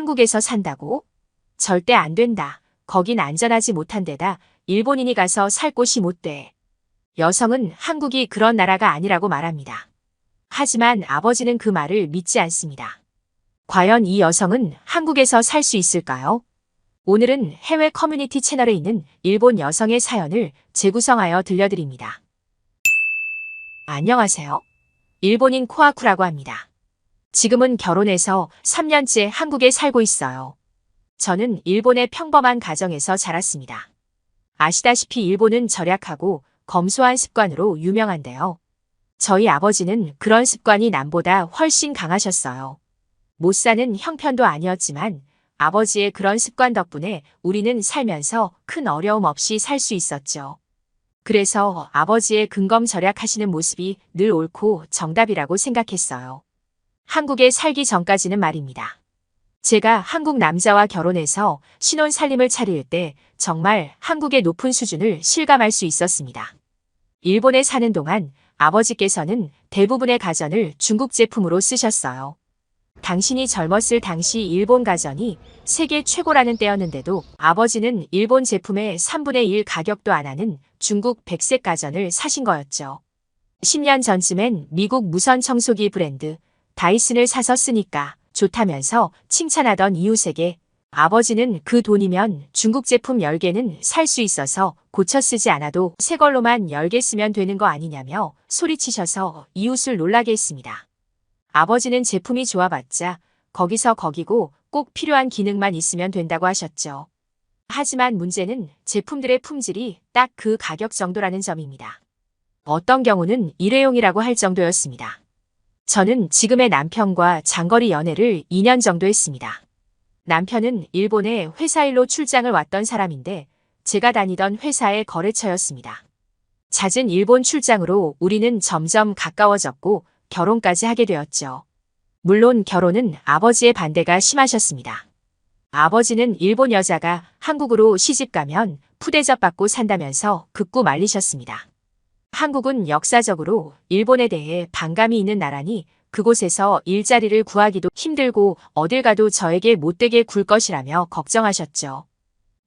한국에서 산다고? 절대 안 된다. 거긴 안전하지 못한 데다 일본인이 가서 살 곳이 못 돼. 여성은 한국이 그런 나라가 아니라고 말합니다. 하지만 아버지는 그 말을 믿지 않습니다. 과연 이 여성은 한국에서 살 수 있을까요? 오늘은 해외 커뮤니티 채널에 있는 일본 여성의 사연을 재구성하여 들려드립니다. 안녕하세요. 일본인 코아쿠라고 합니다. 지금은 결혼해서 3년째 한국에 살고 있어요. 저는 일본의 평범한 가정에서 자랐습니다. 아시다시피 일본은 절약하고 검소한 습관으로 유명한데요. 저희 아버지는 그런 습관이 남보다 훨씬 강하셨어요. 못 사는 형편도 아니었지만 아버지의 그런 습관 덕분에 우리는 살면서 큰 어려움 없이 살 수 있었죠. 그래서 아버지의 근검 절약하시는 모습이 늘 옳고 정답이라고 생각했어요. 한국에 살기 전까지는 말입니다. 제가 한국 남자와 결혼해서 신혼 살림을 차릴 때 정말 한국의 높은 수준을 실감할 수 있었습니다. 일본에 사는 동안 아버지께서는 대부분의 가전을 중국 제품으로 쓰셨어요. 당신이 젊었을 당시 일본 가전이 세계 최고라는 때였는데도 아버지는 일본 제품의 3분의 1 가격도 안 하는 중국 백색 가전을 사신 거였죠. 10년 전쯤엔 미국 무선 청소기 브랜드 다이슨을 사서 쓰니까 좋다면서 칭찬하던 이웃에게 아버지는 그 돈이면 중국 제품 10개는 살 수 있어서 고쳐 쓰지 않아도 새 걸로만 10개 쓰면 되는 거 아니냐며 소리치셔서 이웃을 놀라게 했습니다. 아버지는 제품이 좋아봤자 거기서 거기고 꼭 필요한 기능만 있으면 된다고 하셨죠. 하지만 문제는 제품들의 품질이 딱 그 가격 정도라는 점입니다. 어떤 경우는 일회용이라고 할 정도였습니다. 저는 지금의 남편과 장거리 연애를 2년 정도 했습니다. 남편은 일본에 회사 일로 출장을 왔던 사람인데 제가 다니던 회사의 거래처였습니다. 잦은 일본 출장으로 우리는 점점 가까워졌고 결혼까지 하게 되었죠. 물론 결혼은 아버지의 반대가 심하셨습니다. 아버지는 일본 여자가 한국으로 시집 가면 푸대접 받고 산다면서 극구 말리셨습니다. 한국은 역사적으로 일본에 대해 반감이 있는 나라니 그곳에서 일자리를 구하기도 힘들고 어딜 가도 저에게 못되게 굴 것이라며 걱정하셨죠.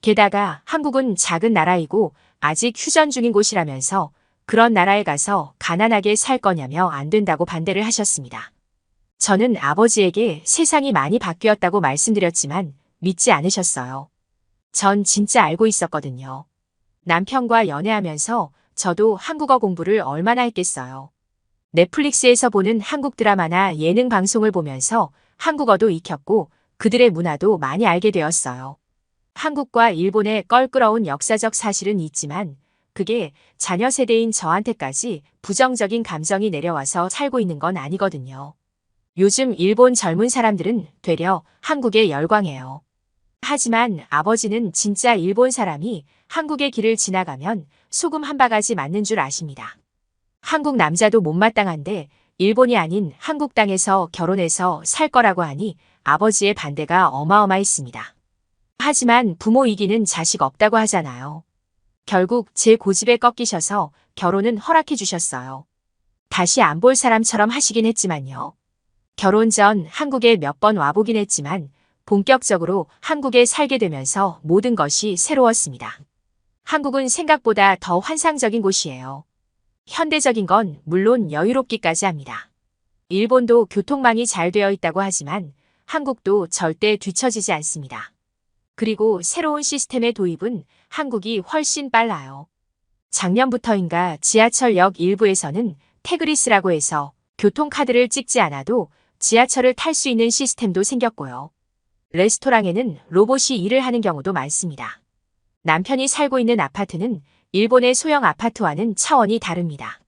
게다가 한국은 작은 나라이고 아직 휴전 중인 곳이라면서 그런 나라에 가서 가난하게 살 거냐며 안 된다고 반대를 하셨습니다. 저는 아버지에게 세상이 많이 바뀌었다고 말씀드렸지만 믿지 않으셨어요. 전 진짜 알고 있었거든요. 남편과 연애하면서 저도 한국어 공부를 얼마나 했겠어요. 넷플릭스에서 보는 한국 드라마나 예능 방송을 보면서 한국어도 익혔고 그들의 문화도 많이 알게 되었어요. 한국과 일본의 껄끄러운 역사적 사실은 있지만 그게 자녀 세대인 저한테까지 부정적인 감정이 내려와서 살고 있는 건 아니거든요. 요즘 일본 젊은 사람들은 되려 한국에 열광해요. 하지만 아버지는 진짜 일본 사람이 한국의 길을 지나가면 소금 한 바가지 맞는 줄 아십니다. 한국 남자도 못마땅한데 일본이 아닌 한국 땅에서 결혼해서 살 거라고 하니 아버지의 반대가 어마어마했습니다. 하지만 부모 이기는 자식 없다고 하잖아요. 결국 제 고집에 꺾이셔서 결혼은 허락해 주셨어요. 다시 안 볼 사람처럼 하시긴 했지만요. 결혼 전 한국에 몇 번 와보긴 했지만 본격적으로 한국에 살게 되면서 모든 것이 새로웠습니다. 한국은 생각보다 더 환상적인 곳이에요. 현대적인 건 물론 여유롭기까지 합니다. 일본도 교통망이 잘 되어 있다고 하지만 한국도 절대 뒤처지지 않습니다. 그리고 새로운 시스템의 도입은 한국이 훨씬 빨라요. 작년부터인가 지하철역 일부에서는 태그리스라고 해서 교통카드를 찍지 않아도 지하철을 탈 수 있는 시스템도 생겼고요. 레스토랑에는 로봇이 일을 하는 경우도 많습니다. 남편이 살고 있는 아파트는 일본의 소형 아파트와는 차원이 다릅니다.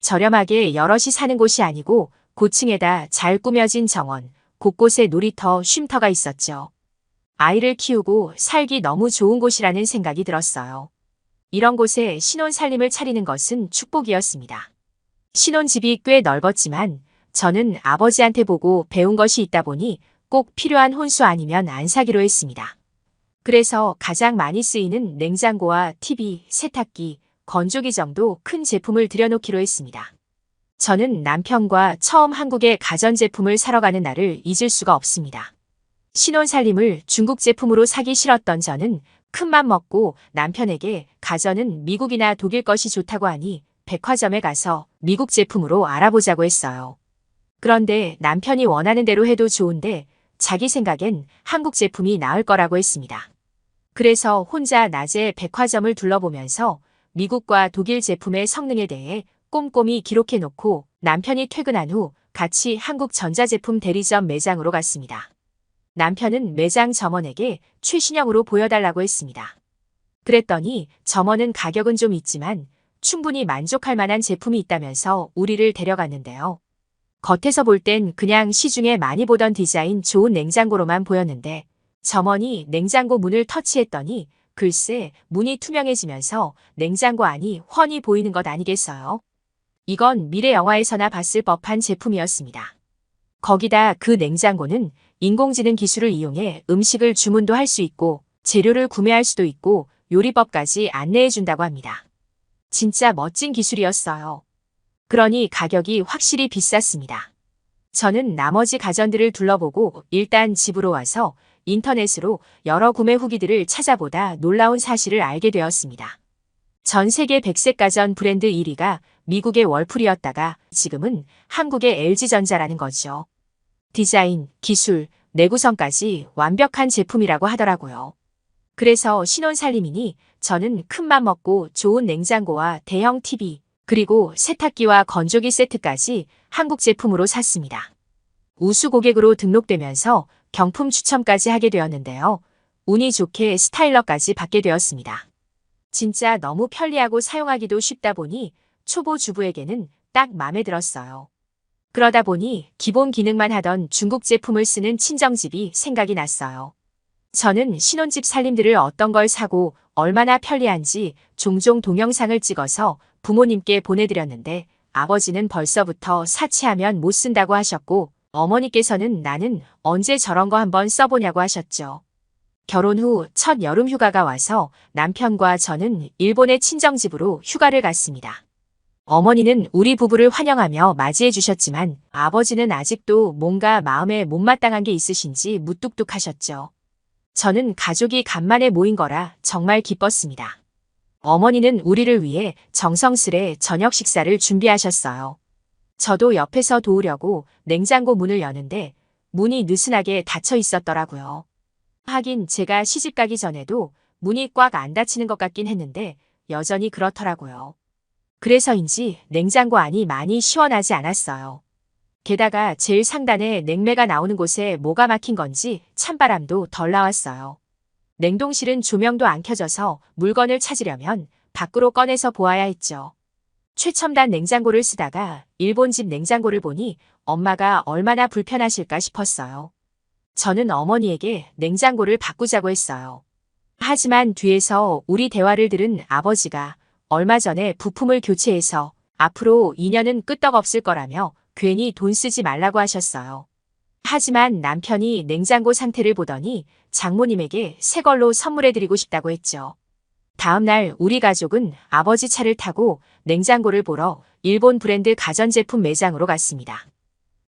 저렴하게 여럿이 사는 곳이 아니고 고층에다 잘 꾸며진 정원, 곳곳에 놀이터, 쉼터가 있었죠. 아이를 키우고 살기 너무 좋은 곳이라는 생각이 들었어요. 이런 곳에 신혼 살림을 차리는 것은 축복이었습니다. 신혼집이 꽤 넓었지만 저는 아버지한테 보고 배운 것이 있다 보니 꼭 필요한 혼수 아니면 안 사기로 했습니다. 그래서 가장 많이 쓰이는 냉장고와 TV, 세탁기, 건조기 정도 큰 제품을 들여놓기로 했습니다. 저는 남편과 처음 한국에 가전제품을 사러 가는 날을 잊을 수가 없습니다. 신혼살림을 중국 제품으로 사기 싫었던 저는 큰맘 먹고 남편에게 가전은 미국이나 독일 것이 좋다고 하니 백화점에 가서 미국 제품으로 알아보자고 했어요. 그런데 남편이 원하는 대로 해도 좋은데 자기 생각엔 한국 제품이 나을 거라고 했습니다. 그래서 혼자 낮에 백화점을 둘러보면서 미국과 독일 제품의 성능에 대해 꼼꼼히 기록해놓고 남편이 퇴근한 후 같이 한국 전자제품 대리점 매장으로 갔습니다. 남편은 매장 점원에게 최신형으로 보여달라고 했습니다. 그랬더니 점원은 가격은 좀 있지만 충분히 만족할 만한 제품이 있다면서 우리를 데려갔는데요. 겉에서 볼 땐 그냥 시중에 많이 보던 디자인 좋은 냉장고로만 보였는데 점원이 냉장고 문을 터치했더니 글쎄 문이 투명해지면서 냉장고 안이 훤히 보이는 것 아니겠어요? 이건 미래 영화에서나 봤을 법한 제품이었습니다. 거기다 그 냉장고는 인공지능 기술을 이용해 음식을 주문도 할 수 있고 재료를 구매할 수도 있고 요리법까지 안내해 준다고 합니다. 진짜 멋진 기술이었어요. 그러니 가격이 확실히 비쌌습니다. 저는 나머지 가전들을 둘러보고 일단 집으로 와서 인터넷으로 여러 구매 후기들을 찾아보다 놀라운 사실을 알게 되었습니다. 전 세계 백색 가전 브랜드 1위가 미국의 월풀이었다가 지금은 한국의 LG전자라는 거죠. 디자인, 기술, 내구성까지 완벽한 제품이라고 하더라고요. 그래서 신혼살림이니 저는 큰맘 먹고 좋은 냉장고와 대형 TV, 그리고 세탁기와 건조기 세트까지 한국 제품으로 샀습니다. 우수 고객으로 등록되면서 경품 추첨까지 하게 되었는데요. 운이 좋게 스타일러까지 받게 되었습니다. 진짜 너무 편리하고 사용하기도 쉽다 보니 초보 주부에게는 딱 마음에 들었어요. 그러다 보니 기본 기능만 하던 중국 제품을 쓰는 친정집이 생각이 났어요. 저는 신혼집 살림들을 어떤 걸 사고 얼마나 편리한지 종종 동영상을 찍어서 부모님께 보내드렸는데 아버지는 벌써부터 사치하면 못 쓴다고 하셨고 어머니께서는 나는 언제 저런 거 한번 써보냐고 하셨죠. 결혼 후 첫 여름 휴가가 와서 남편과 저는 일본의 친정집으로 휴가를 갔습니다. 어머니는 우리 부부를 환영하며 맞이해 주셨지만 아버지는 아직도 뭔가 마음에 못마땅한 게 있으신지 무뚝뚝하셨죠. 저는 가족이 간만에 모인 거라 정말 기뻤습니다. 어머니는 우리를 위해 정성스레 저녁 식사를 준비하셨어요. 저도 옆에서 도우려고 냉장고 문을 여는데 문이 느슨하게 닫혀 있었더라고요. 하긴 제가 시집 가기 전에도 문이 꽉 안 닫히는 것 같긴 했는데 여전히 그렇더라고요. 그래서인지 냉장고 안이 많이 시원하지 않았어요. 게다가 제일 상단에 냉매가 나오는 곳에 뭐가 막힌 건지 찬바람도 덜 나왔어요. 냉동실은 조명도 안 켜져서 물건을 찾으려면 밖으로 꺼내서 보아야 했죠. 최첨단 냉장고를 쓰다가 일본집 냉장고를 보니 엄마가 얼마나 불편하실까 싶었어요. 저는 어머니에게 냉장고를 바꾸자고 했어요. 하지만 뒤에서 우리 대화를 들은 아버지가 얼마 전에 부품을 교체해서 앞으로 2년은 끄떡없을 거라며 괜히 돈 쓰지 말라고 하셨어요. 하지만 남편이 냉장고 상태를 보더니 장모님에게 새 걸로 선물해드리고 싶다고 했죠. 다음 날 우리 가족은 아버지 차를 타고 냉장고를 보러 일본 브랜드 가전제품 매장으로 갔습니다.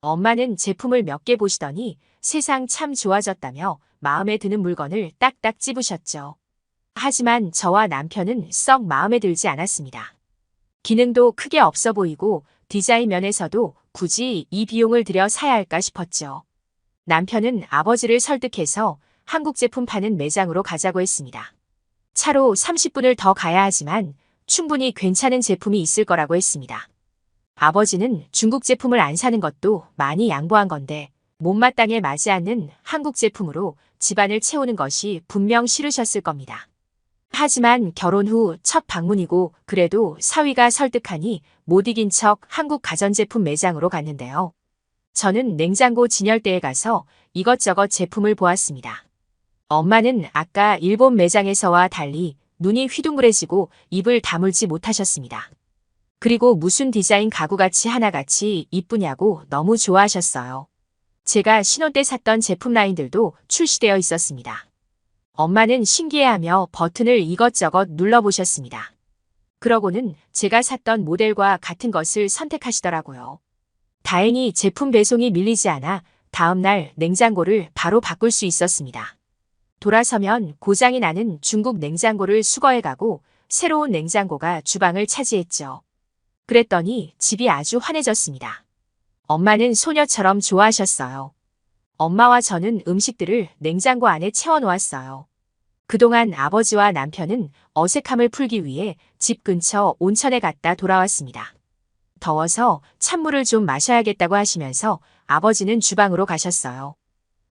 엄마는 제품을 몇 개 보시더니 세상 참 좋아졌다며 마음에 드는 물건을 딱딱 집으셨죠. 하지만 저와 남편은 썩 마음에 들지 않았습니다. 기능도 크게 없어 보이고 디자인 면에서도 굳이 이 비용을 들여 사야 할까 싶었죠. 남편은 아버지를 설득해서 한국 제품 파는 매장으로 가자고 했습니다. 차로 30분을 더 가야 하지만 충분히 괜찮은 제품이 있을 거라고 했습니다. 아버지는 중국 제품을 안 사는 것도 많이 양보한 건데 못마땅해 맞지 않는 한국 제품으로 집안을 채우는 것이 분명 싫으셨을 겁니다. 하지만 결혼 후 첫 방문이고 그래도 사위가 설득하니 못 이긴 척 한국 가전제품 매장으로 갔는데요. 저는 냉장고 진열대에 가서 이것저것 제품을 보았습니다. 엄마는 아까 일본 매장에서와 달리 눈이 휘둥그레지고 입을 다물지 못하셨습니다. 그리고 무슨 디자인 가구같이 하나같이 이쁘냐고 너무 좋아하셨어요. 제가 신혼 때 샀던 제품 라인들도 출시되어 있었습니다. 엄마는 신기해하며 버튼을 이것저것 눌러보셨습니다. 그러고는 제가 샀던 모델과 같은 것을 선택하시더라고요. 다행히 제품 배송이 밀리지 않아 다음 날 냉장고를 바로 바꿀 수 있었습니다. 돌아서면 고장이 나는 중국 냉장고를 수거해 가고 새로운 냉장고가 주방을 차지했죠. 그랬더니 집이 아주 환해졌습니다. 엄마는 소녀처럼 좋아하셨어요. 엄마와 저는 음식들을 냉장고 안에 채워놓았어요. 그동안 아버지와 남편은 어색함을 풀기 위해 집 근처 온천에 갔다 돌아왔습니다. 더워서 찬물을 좀 마셔야겠다고 하시면서 아버지는 주방으로 가셨어요.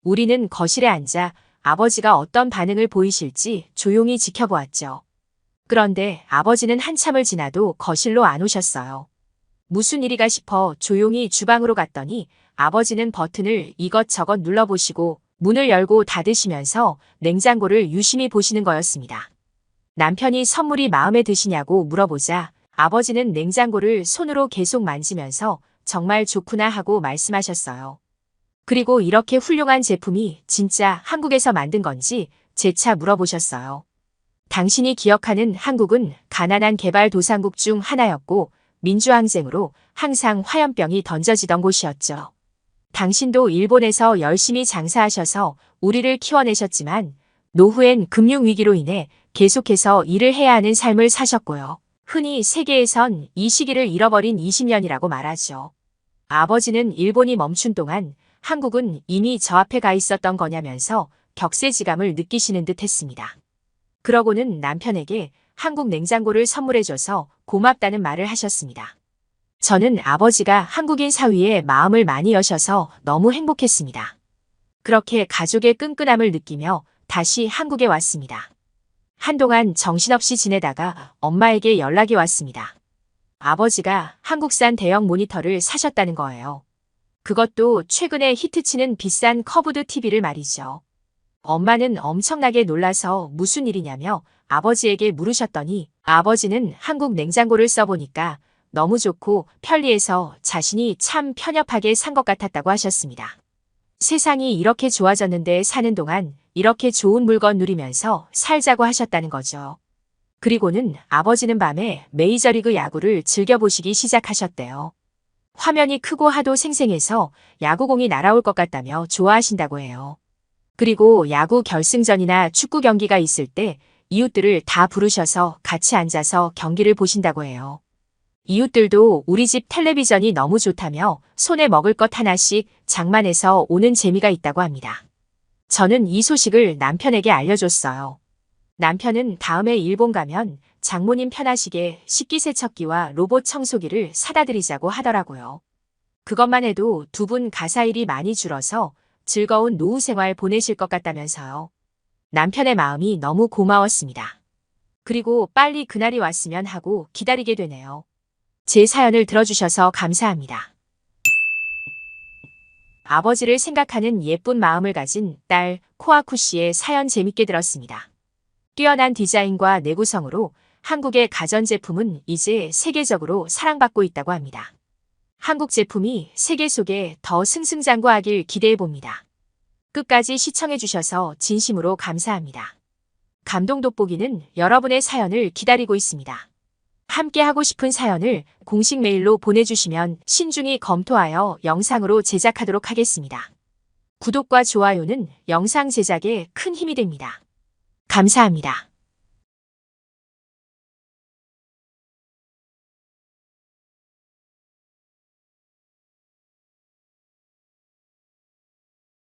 우리는 거실에 앉아 아버지가 어떤 반응을 보이실지 조용히 지켜보았죠. 그런데 아버지는 한참을 지나도 거실로 안 오셨어요. 무슨 일이가 싶어 조용히 주방으로 갔더니 아버지는 버튼을 이것저것 눌러보시고 문을 열고 닫으시면서 냉장고를 유심히 보시는 거였습니다. 남편이 선물이 마음에 드시냐고 물어보자 아버지는 냉장고를 손으로 계속 만지면서 정말 좋구나 하고 말씀하셨어요. 그리고 이렇게 훌륭한 제품이 진짜 한국에서 만든 건지 재차 물어보셨어요. 당신이 기억하는 한국은 가난한 개발도상국 중 하나였고 민주항쟁으로 항상 화염병이 던져지던 곳이었죠. 당신도 일본에서 열심히 장사하셔서 우리를 키워내셨지만 노후엔 금융위기로 인해 계속해서 일을 해야 하는 삶을 사셨고요. 흔히 세계에선 이 시기를 잃어버린 20년이라고 말하죠. 아버지는 일본이 멈춘 동안 한국은 이미 저 앞에 가 있었던 거냐면서 격세지감을 느끼시는 듯 했습니다. 그러고는 남편에게 한국 냉장고를 선물해줘서 고맙다는 말을 하셨습니다. 저는 아버지가 한국인 사위에 마음을 많이 여셔서 너무 행복했습니다. 그렇게 가족의 끈끈함을 느끼며 다시 한국에 왔습니다. 한동안 정신없이 지내다가 엄마에게 연락이 왔습니다. 아버지가 한국산 대형 모니터를 사셨다는 거예요. 그것도 최근에 히트치는 비싼 커브드 TV를 말이죠. 엄마는 엄청나게 놀라서 무슨 일이냐며 아버지에게 물으셨더니 아버지는 한국 냉장고를 써보니까 너무 좋고 편리해서 자신이 참 편협하게 산 것 같았다고 하셨습니다. 세상이 이렇게 좋아졌는데 사는 동안 이렇게 좋은 물건 누리면서 살자고 하셨다는 거죠. 그리고는 아버지는 밤에 메이저리그 야구를 즐겨보시기 시작하셨대요. 화면이 크고 하도 생생해서 야구공이 날아올 것 같다며 좋아하신다고 해요. 그리고 야구 결승전이나 축구 경기가 있을 때 이웃들을 다 부르셔서 같이 앉아서 경기를 보신다고 해요. 이웃들도 우리 집 텔레비전이 너무 좋다며 손에 먹을 것 하나씩 장만해서 오는 재미가 있다고 합니다. 저는 이 소식을 남편에게 알려줬어요. 남편은 다음에 일본 가면 장모님 편하시게 식기세척기와 로봇 청소기를 사다 드리자고 하더라고요. 그것만 해도 두 분 가사일이 많이 줄어서 즐거운 노후 생활 보내실 것 같다면서요. 남편의 마음이 너무 고마웠습니다. 그리고 빨리 그날이 왔으면 하고 기다리게 되네요. 제 사연을 들어주셔서 감사합니다. 아버지를 생각하는 예쁜 마음을 가진 딸 코아쿠 씨의 사연 재밌게 들었습니다. 뛰어난 디자인과 내구성으로 한국의 가전제품은 이제 세계적으로 사랑받고 있다고 합니다. 한국 제품이 세계 속에 더 승승장구하길 기대해봅니다. 끝까지 시청해주셔서 진심으로 감사합니다. 감동 돋보기는 여러분의 사연을 기다리고 있습니다. 함께 하고 싶은 사연을 공식 메일로 보내주시면 신중히 검토하여 영상으로 제작하도록 하겠습니다. 구독과 좋아요는 영상 제작에 큰 힘이 됩니다. 감사합니다.